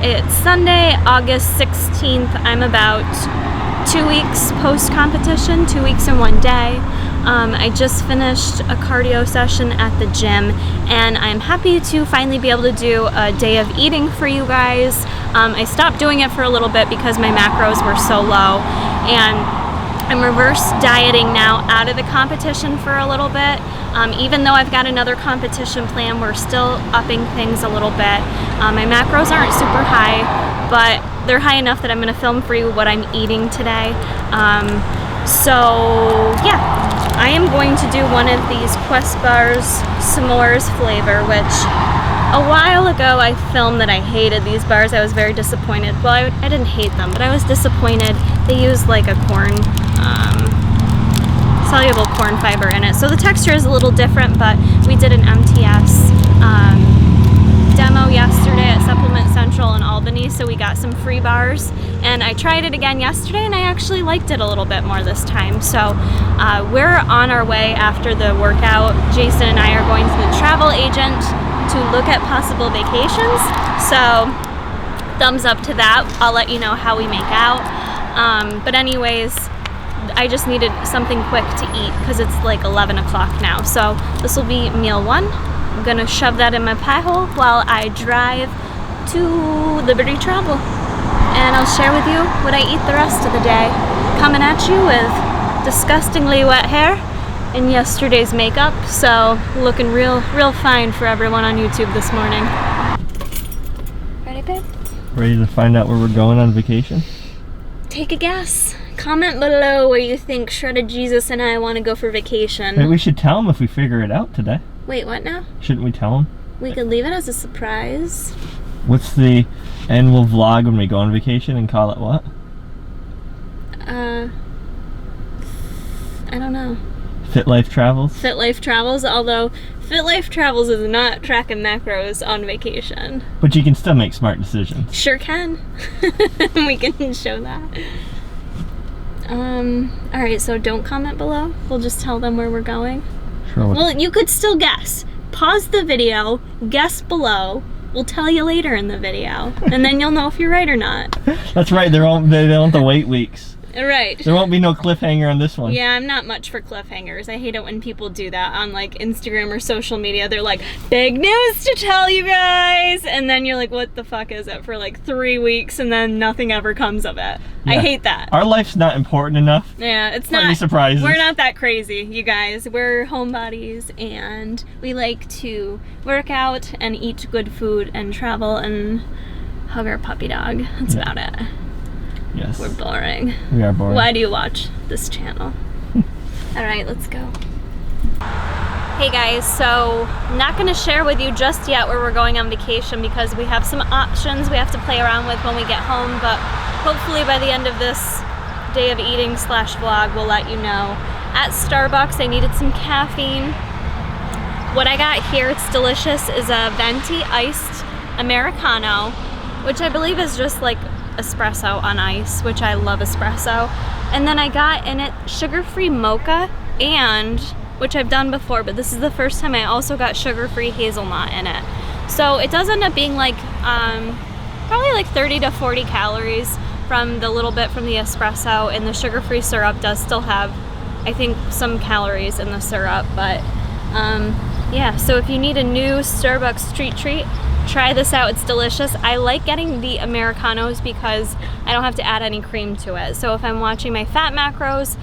It's Sunday, August 16th. I'm about 2 weeks post-competition, 2 weeks and 1 day. I just finished a cardio session at the gym, and I'm happy to finally be able to do a day of eating for you guys. I stopped doing it for a little bit because my macros were so low, and I'm reverse dieting now out of the competition for a little bit. Even though I've got another competition plan, we're still upping things a little bit. My macros aren't super high, but they're high enough that I'm going to film for you what I'm eating today. So yeah, I am going to do one of these Quest bars s'mores flavor, which a while ago I filmed that I hated these bars. I was very disappointed. Well, I didn't hate them, but I was disappointed. They used like a soluble corn fiber in it. So the texture is a little different, but we did an MTS demo yesterday at Supplement Central in Albany, so we got some free bars. And I tried it again yesterday, and I actually liked it a little bit more this time. So we're on our way after the workout. Jason and I are going to the travel agent to look at possible vacations. So thumbs up to that. I'll let you know how we make out. But anyways, I just needed something quick to eat because it's like 11 o'clock now. So this will be meal one. I'm gonna shove that in my pie hole while I drive to Liberty Travel. And I'll share with you what I eat the rest of the day. Coming at you with disgustingly wet hair and yesterday's makeup. So looking real fine for everyone on YouTube this morning. Ready, babe? Ready to find out where we're going on vacation? Take a guess. Comment below where you think Shredded Jesus and I want to go for vacation. Maybe we should tell them if we figure it out today. Wait, what now? Shouldn't we tell them? We could leave it as a surprise. What's the annual vlog when we go on vacation and call it what? I don't know. Fit Life Travels? Fit Life Travels, although Fit Life Travels is not tracking macros on vacation. But you can still make smart decisions. Sure can. We can show that. Alright, so don't comment below. We'll just tell them where we're going. Sure. Well, you could still guess. Pause the video, guess below. We'll tell you later in the video. And then you'll know if you're right or not. That's right, they don't have to wait weeks. Right. There won't be no cliffhanger on this one. Yeah, I'm not much for cliffhangers. I hate it when people do that on like Instagram or social media. They're like, big news to tell you guys! And then you're like, what the fuck is it for like 3 weeks and then nothing ever comes of it. Yeah. I hate that. Our life's not important enough. Yeah, it's for not. Any surprises. We're not that crazy, you guys. We're homebodies and we like to work out and eat good food and travel and hug our puppy dog. That's about it. Yes. We're boring. We are boring. Why do you watch this channel? Alright, let's go. Hey guys, so I'm not going to share with you just yet where we're going on vacation because we have some options we have to play around with when we get home, but hopefully by the end of this day of eating / vlog, we'll let you know. At Starbucks, I needed some caffeine. What I got here, it's delicious, is a venti iced Americano, which I believe is just like espresso on ice, which I love espresso. And then I got in it sugar-free mocha, and which I've done before, but this is the first time I also got sugar-free hazelnut in it. So it does end up being like probably like 30 to 40 calories from the little bit from the espresso, and the sugar-free syrup does still have, I think, some calories in the syrup. But yeah, so if you need a new Starbucks street treat, try this out. It's delicious. I like getting the Americanos because I don't have to add any cream to it. So if I'm watching my fat macros,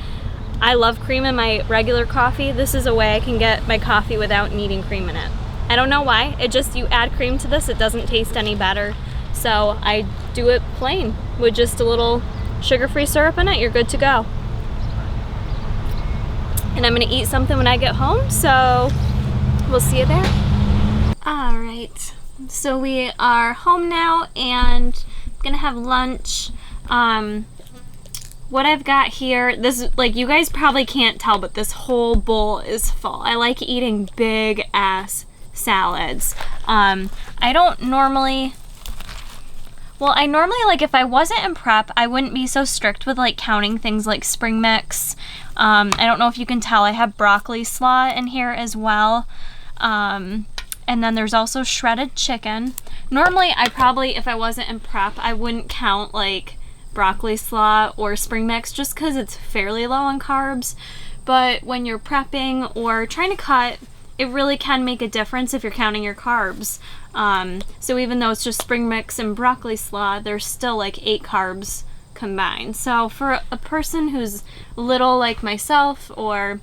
I love cream in my regular coffee. This is a way I can get my coffee without needing cream in it. I don't know why. It just, you add cream to this, it doesn't taste any better. So I do it plain with just a little sugar-free syrup in it. You're good to go. And I'm gonna eat something when I get home, so we'll see you there. All right. So we are home now and gonna have lunch. What I've got here, this, like, you guys probably can't tell, but this whole bowl is full. I like eating big ass salads. I don't normally, well, I normally, like, if I wasn't in prep, I wouldn't be so strict with like counting things like spring mix. I don't know if you can tell, I have broccoli slaw in here as well. And And then there's also shredded chicken. Normally, I probably, if I wasn't in prep, I wouldn't count like broccoli slaw or spring mix just because it's fairly low in carbs. But when you're prepping or trying to cut, it really can make a difference if you're counting your carbs. So even though it's just spring mix and broccoli slaw, there's still like 8 carbs combined. So for a person who's little like myself, or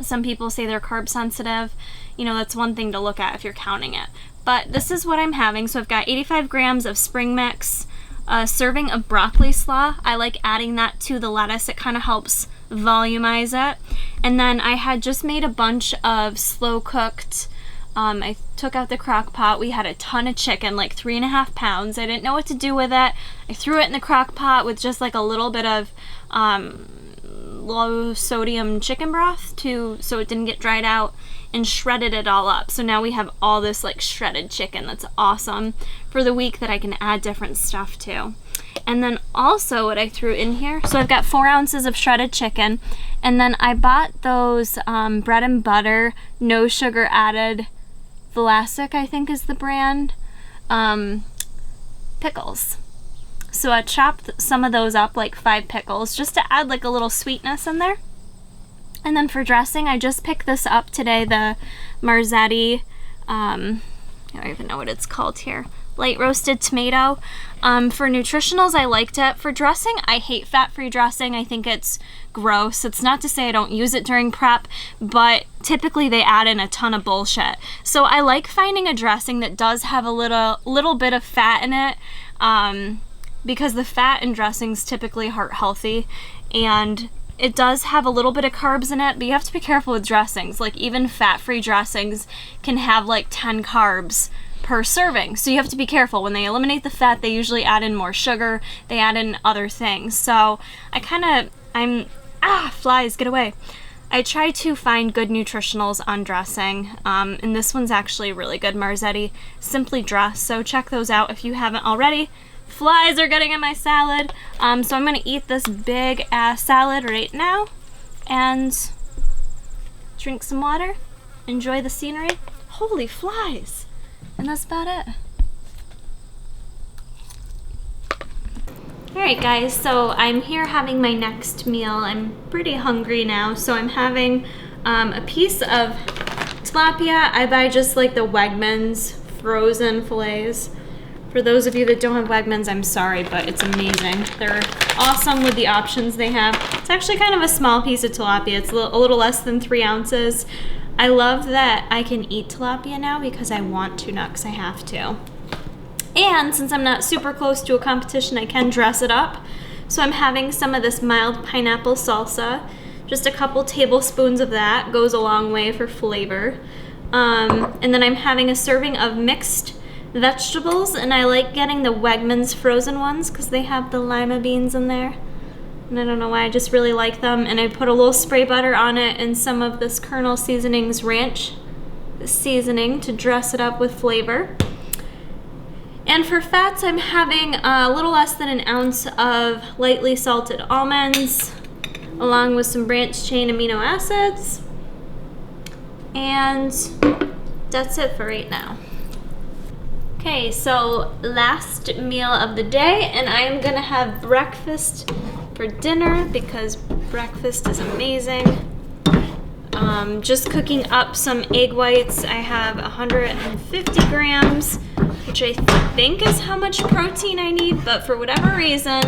some people say they're carb sensitive, you know, that's one thing to look at if you're counting it. But this is what I'm having. So I've got 85 grams of spring mix, a serving of broccoli slaw. I like adding that to the lettuce. It kind of helps volumize it. And then I had just made a bunch of slow cooked, I took out the crock pot. We had a ton of chicken, like 3.5 pounds. I didn't know what to do with it. I threw it in the crock pot with just like a little bit of low sodium chicken broth so it didn't get dried out, and shredded it all up. So now we have all this like shredded chicken that's awesome for the week that I can add different stuff to. And then also what I threw in here, so I've got 4 ounces of shredded chicken, and then I bought those bread and butter, no sugar added, Vlasic I think is the brand, pickles. So I chopped some of those up, like 5 pickles, just to add like a little sweetness in there. And then for dressing, I just picked this up today, the Marzetti, I don't even know what it's called here, light roasted tomato. For nutritionals, I liked it. For dressing, I hate fat-free dressing. I think it's gross. It's not to say I don't use it during prep, but typically they add in a ton of bullshit. So I like finding a dressing that does have a little bit of fat in it, because the fat in dressings typically heart healthy, and it does have a little bit of carbs in it, but you have to be careful with dressings. Like even fat-free dressings can have like 10 carbs per serving. So you have to be careful. When they eliminate the fat, they usually add in more sugar, they add in other things. So flies, get away. I try to find good nutritionals on dressing, and this one's actually really good, Marzetti Simply Dress, so check those out if you haven't already. Flies are getting in my salad, so I'm gonna eat this big ass salad right now and drink some water, enjoy the scenery. Holy flies! And that's about it. Alright guys, so I'm here having my next meal. I'm pretty hungry now, so I'm having a piece of tilapia. I buy just like the Wegmans frozen fillets. For those of you that don't have Wegmans, I'm sorry, but it's amazing. They're awesome with the options they have. It's actually kind of a small piece of tilapia. It's a little less than 3 ounces. I love that I can eat tilapia now because I want to, not because I have to. And since I'm not super close to a competition, I can dress it up. So I'm having some of this mild pineapple salsa. Just a couple tablespoons of that goes a long way for flavor. And then I'm having a serving of mixed vegetables, and I like getting the Wegmans frozen ones because they have the lima beans in there. And I don't know why, I just really like them. And I put a little spray butter on it and some of this Colonel Seasonings ranch seasoning to dress it up with flavor. And for fats, I'm having a little less than an ounce of lightly salted almonds, along with some branched chain amino acids. And that's it for right now. Okay, so last meal of the day, and I am gonna have breakfast for dinner because breakfast is amazing. Just cooking up some egg whites. I have 150 grams, which I think is how much protein I need, but for whatever reason,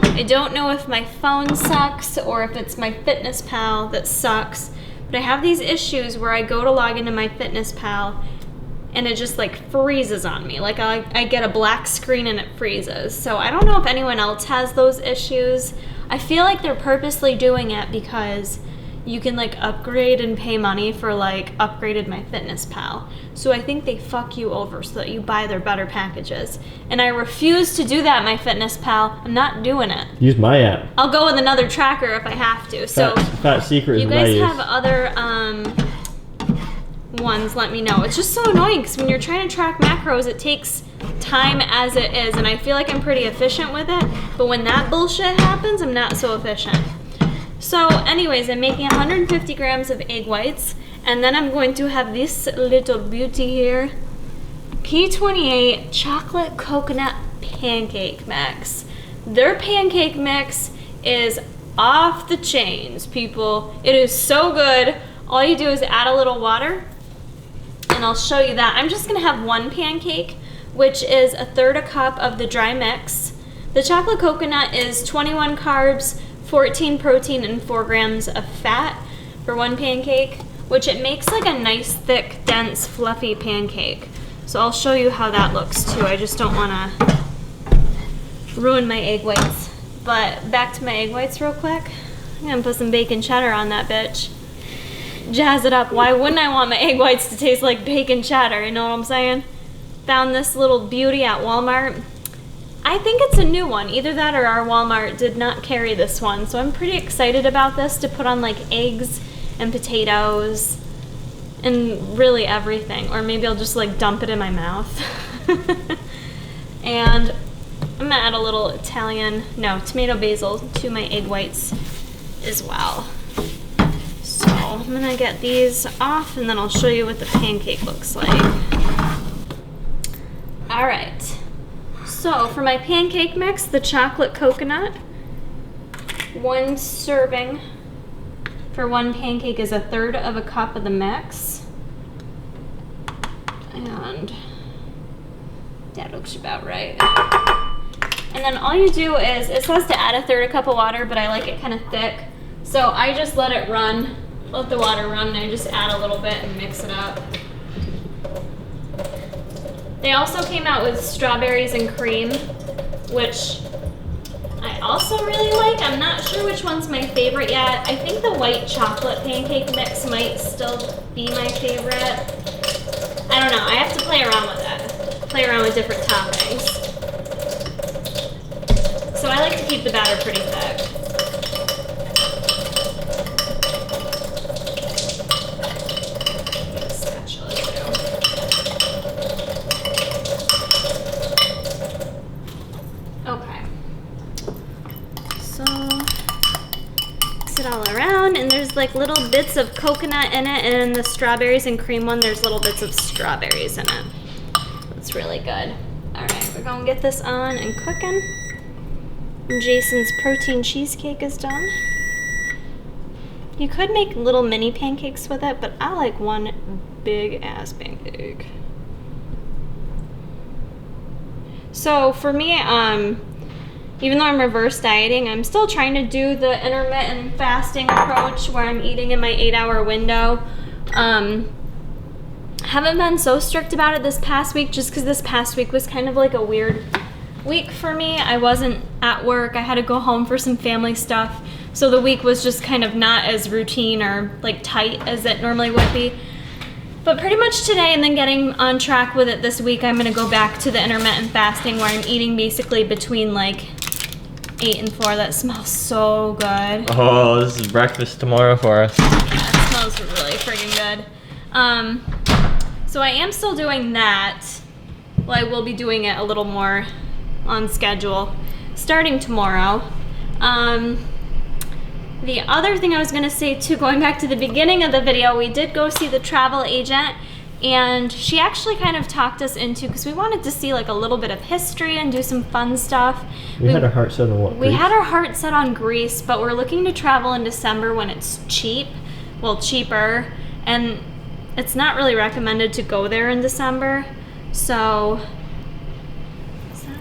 I don't know if my phone sucks or if it's my FitnessPal that sucks, but I have these issues where I go to log into my FitnessPal and it just like freezes on me. Like I get a black screen and it freezes. So I don't know if anyone else has those issues. I feel like they're purposely doing it because you can like upgrade and pay money for like upgraded my FitnessPal. So I think they fuck you over so that you buy their better packages. And I refuse to do that, my FitnessPal. I'm not doing it. Use my app. I'll go with another tracker if I have to. So Fat Secret is you what I guys use. have other ones, let me know. It's just so annoying because when you're trying to track macros, it takes time as it is, and I feel like I'm pretty efficient with it, but when that bullshit happens, I'm not so efficient. So anyways, I'm making 150 grams of egg whites, And then I'm going to have this little beauty here. P28 chocolate coconut pancake mix. Their pancake mix is off the chains, people. It is so good. All you do is add a little water, and I'll show you that. I'm just gonna have one pancake, which is 1/3 cup of the dry mix. The chocolate coconut is 21 carbs, 14 protein, and 4 grams of fat for one pancake, which it makes like a nice, thick, dense, fluffy pancake. So I'll show you how that looks too. I just don't wanna ruin my egg whites. But back to my egg whites real quick. I'm gonna put some bacon cheddar on that bitch. Jazz it up. Why wouldn't I want my egg whites to taste like bacon cheddar? You know what I'm saying? Found this little beauty at Walmart. I think it's a new one. Either that or our Walmart did not carry this one. So I'm pretty excited about this to put on like eggs and potatoes and really everything. Or maybe I'll just like dump it in my mouth. And I'm gonna add a little tomato basil to my egg whites as well. So I'm gonna get these off and then I'll show you what the pancake looks like. All right, so for my pancake mix, the chocolate coconut, 1 serving for one pancake is 1/3 cup of the mix. And that looks about right. And then all you do is, it says to add 1/3 cup of water, but I like it kind of thick. So I just let it run, let the water run, and I just add a little bit and mix it up. They also came out with strawberries and cream, which I also really like. I'm not sure which one's my favorite yet. I think the white chocolate pancake mix might still be my favorite. I don't know, I have to play around with it. Play around with different toppings. So I like to keep the batter pretty thick. Spatula too. Okay. So mix it all around, and there's like little bits of coconut in it, and in the strawberries and cream one, there's little bits of strawberries in it. It's really good. All right, we're gonna get this on and cooking. Jason's protein cheesecake is done. You could make little mini pancakes with it, but I like one big ass pancake. So for me, even though I'm reverse dieting, I'm still trying to do the intermittent fasting approach where I'm eating in my 8-hour window. Haven't been so strict about it this past week, just because this past week was kind of like a weird week for me. I wasn't at work. I had to go home for some family stuff. So the week was just kind of not as routine or like tight as it normally would be. But pretty much today, and then getting on track with it this week, I'm gonna go back to the intermittent fasting where I'm eating basically between like 8 and 4. That smells so good. Oh, this is breakfast tomorrow for us. That smells really friggin' good. So I am still doing that. Well, I will be doing it a little more on schedule starting tomorrow. The other thing I was gonna say too, going back to the beginning of the video, we did go see the travel agent, and she actually kind of talked us into, because we wanted to see like a little bit of history and do some fun stuff. We had our heart set on what? We Greece? had our heart set on Greece, but we're looking to travel in December when it's cheap, well, cheaper, and it's not really recommended to go there in December. So, is that?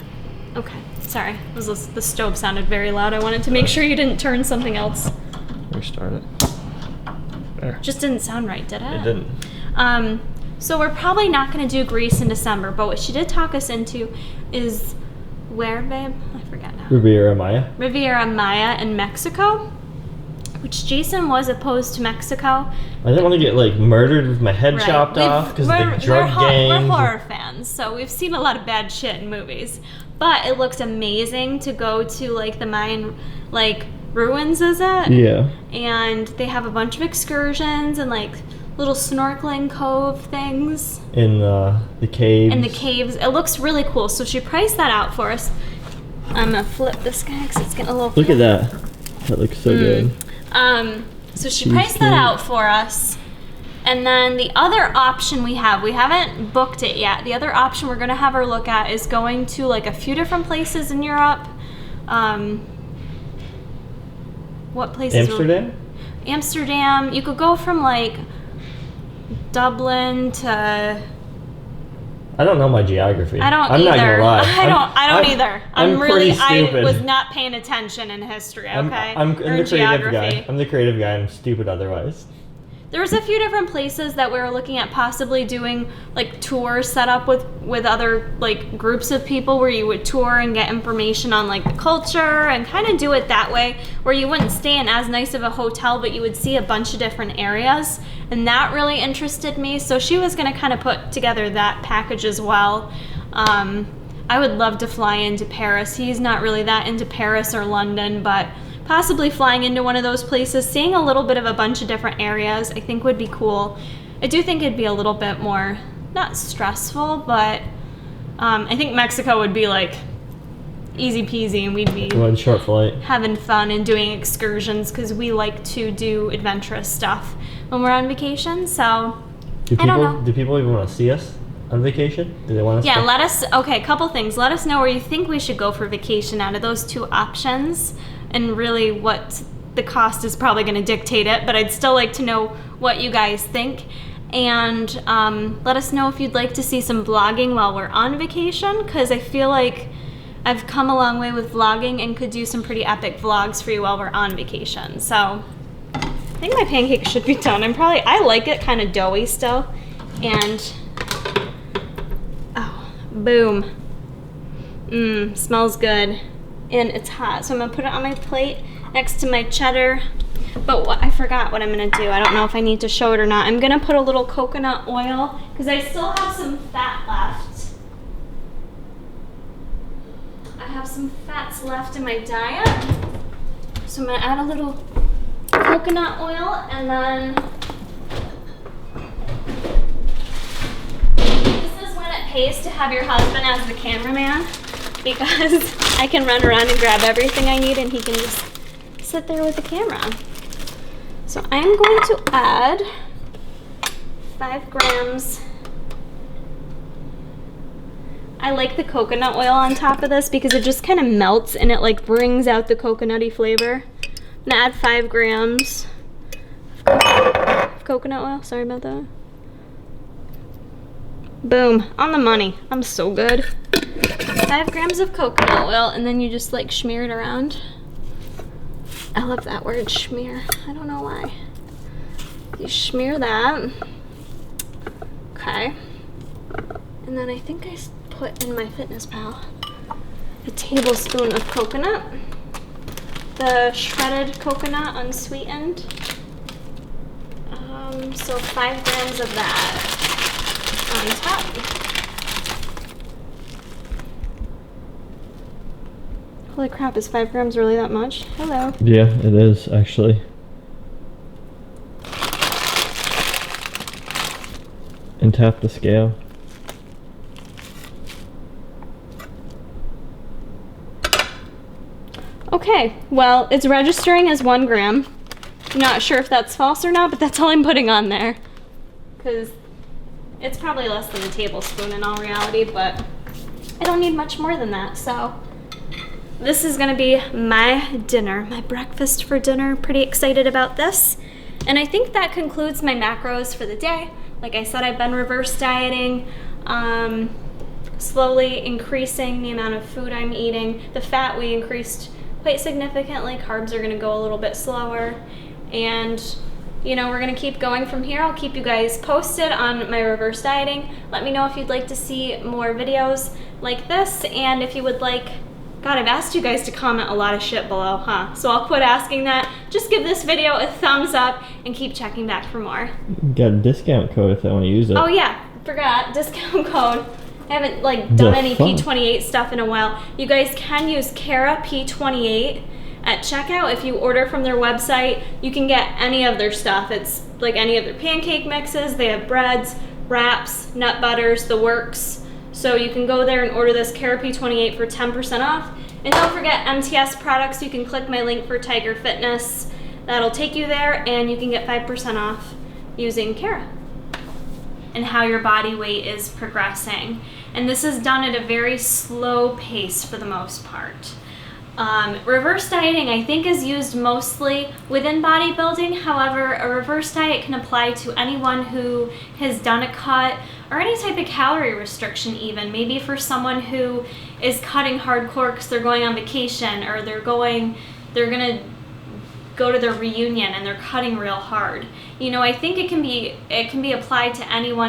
Okay, sorry, the stove sounded very loud. I wanted to make sure you didn't turn something else. Restart it. There. Just didn't sound right, did it? It didn't. So we're probably not going to do Greece in December, but what she did talk us into is where, babe? I forgot now. Riviera Maya. Riviera Maya in Mexico, which Jason was opposed to Mexico. I didn't want to get like murdered with my head chopped off because the drug gangs. We're horror fans, so we've seen a lot of bad shit in movies. But it looks amazing to go to like the Mayan like ruins, is it? Yeah. And they have a bunch of excursions and like little snorkeling cove things. In the caves. In the caves. It looks really cool. So she priced that out for us. I'm gonna flip this guy because it's getting a little. Look at that. That looks so good. So she priced that out for us, And then the other option we haven't booked it yet. The other option we're gonna have her look at is going to like a few different places in Europe. What places? Amsterdam? Amsterdam. You could go from like Dublin to... I don't know my geography. I don't I'm either. not gonna lie. I don't either. I'm really, pretty stupid. I was not paying attention in history, okay? I'm Or the creative geography. guy. I'm the creative guy. I'm stupid otherwise. There was a few different places that we were looking at possibly doing like tours set up with other like groups of people where you would tour and get information on like the culture and kind of do it that way where you wouldn't stay in as nice of a hotel but you would see a bunch of different areas, and that really interested me. So she was going to kind of put together that package as well. I would love to fly into Paris. He's not really that into Paris or London, but possibly flying into one of those places, seeing a little bit of a bunch of different areas, I think would be cool. I do think it'd be a little bit more, not stressful, but I think Mexico would be like easy peasy and we'd be One short flight. having fun and doing excursions because we like to do adventurous stuff when we're on vacation. So I don't know. Do people even want to see us on vacation? Do they want us? Yeah, let us, okay, a couple things. Let us know where you think we should go for vacation out of those two options, and really what the cost is probably going to dictate it, but I'd still like to know what you guys think. And let us know if you'd like to see some vlogging while we're on vacation, because I feel like I've come a long way with vlogging and could do some pretty epic vlogs for you while we're on vacation. So I think my pancake should be done. I like it kind of doughy still. And, oh, boom. Smells good. And it's hot, so I'm gonna put it on my plate next to my cheddar. But I forgot what I'm gonna do. I don't know if I need to show it or not. I'm gonna put a little coconut oil because I still have some fat left. I have some fats left in my diet. So I'm gonna add a little coconut oil, and then this is when it pays to have your husband as the cameraman, because I can run around and grab everything I need and he can just sit there with the camera. So I'm going to add 5 grams. I like the coconut oil on top of this because it just kind of melts and it like brings out the coconutty flavor. I'm gonna add 5 grams of coconut oil. Sorry about that. Boom, on the money. I'm so good. 5 grams of coconut oil, and then you just like smear it around. I love that word, smear. I don't know why. You smear that. Okay. And then I think I put in my Fitness Pal a tablespoon of coconut. The shredded coconut, unsweetened. So 5 grams of that on top. Holy crap, is 5 grams really that much? Hello. Yeah, it is actually. And tap the scale. Okay, well, it's registering as 1 gram. I'm not sure if that's false or not, but that's all I'm putting on there. Because it's probably less than a tablespoon in all reality, but I don't need much more than that, so. This is gonna be my dinner, my breakfast for dinner. Pretty excited about this. And I think that concludes my macros for the day. Like I said, I've been reverse dieting, slowly increasing the amount of food I'm eating. The fat we increased quite significantly. Carbs are gonna go a little bit slower. And you know, we're gonna keep going from here. I'll keep you guys posted on my reverse dieting. Let me know if you'd like to see more videos like this, and if you would like, God, I've asked you guys to comment a lot of shit below, huh? So I'll quit asking that. Just give this video a thumbs up and keep checking back for more. Got a discount code if they want to use it. Oh yeah, forgot, discount code. I haven't like done any P28 stuff in a while. You guys can use Kara P28 at checkout. If you order from their website, you can get any of their stuff. It's like any of their pancake mixes. They have breads, wraps, nut butters, the works. So you can go there and order this Kara P28 for 10% off. And don't forget MTS products. You can click my link for Tiger Fitness. That'll take you there, and you can get 5% off using Kara. and how your body weight is progressing. And this is done at a very slow pace for the most part. Reverse dieting, I think, is used mostly within bodybuilding. However, a reverse diet can apply to anyone who has done a cut or any type of calorie restriction even. Maybe for someone who is cutting hardcore because they're going on vacation, or they're gonna go to their reunion and they're cutting real hard. You know, I think it can be applied to anyone